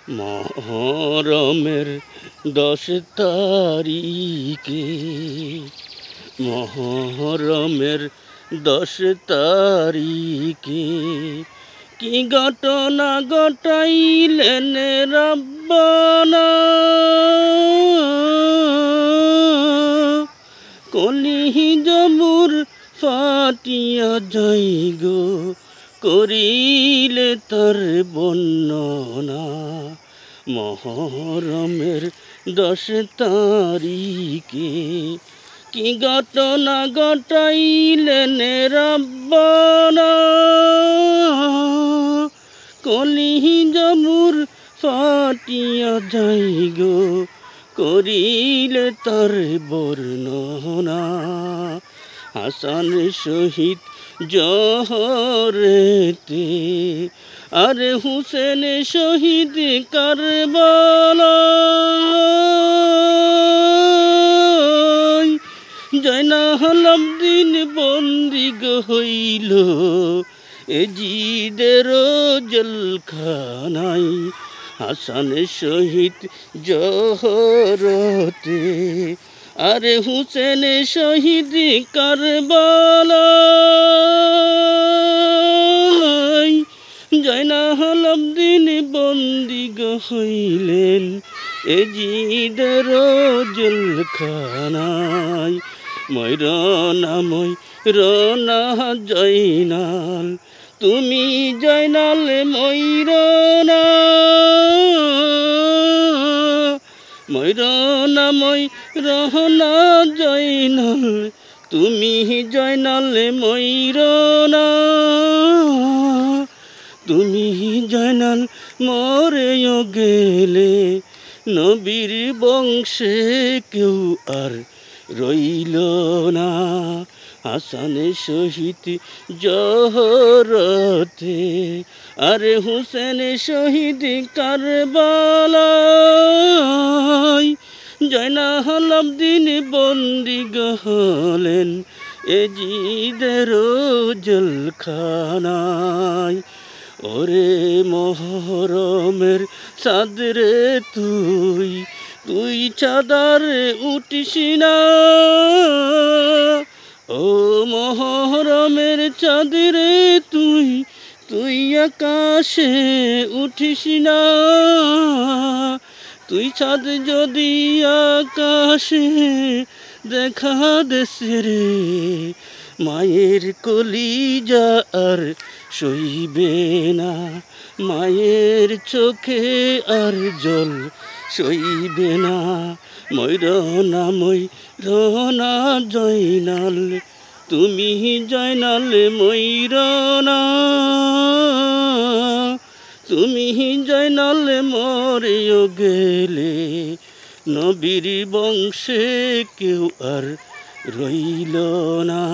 মহরমের 10 তারিখে, মহরমের 10 তারিখে কি ঘটনা ঘটাইলেন রব্বানা। কলি জবুর ফাটিয়া যাই গো, করিলে তার বর্ণনা। মহরমের 10 তারিখে কি ঘটনা ঘটাইলেন রব্বানা। কলি জবুর ফাটিয়া যাই গো, করিলে তার বর্ণনা। হাসান শহীদ জহরেতে, আরে হুসেন শহীদ কারবালায়। জয়নাল আবদিন বন্দি হইল এজিদের জেলখানায়। হাসান শহীদ জহরতে, আরে হুসেন শহীদ কারবালায়। জয়নাল আবদিন বন্দি হইলেন এজিদের জেলখানায়। ময়রনা ময়রনা জয়নাল, তুমি জয়নাল ময়রনা। ময়রনা ময়রনা জয়নাল, তুমি জয়নাল ময়রনা। তুমি জয়নাল মরেও গেলে, নবীর বংশে কেউ আর রইল না। হাসান শহীদ জহরতে, আরে হুসেন শহীদ কারবালায়। জয়নাল আবদিন বন্দি হলেন এজিদের জেলখানায়। ওরে মহরমের চাঁদ রে তুই, তুই চাঁদার উঠিস না। ও মহরমের চাঁদ রে তুই, তুই আকাশে উঠিস না। তুই চাঁদ যদি আকাশে দেখা দেছে রে, মায়ের কলিজা আর সইবে না। মায়ের চোখে আর জল সইবে না। ময়রনা ময়রনা জয়নাল, তুমি জয়নাল ময়রনা। তুমি জয়নাল মরেও গেলে, নবীর বংশে কেউ আর রইল না।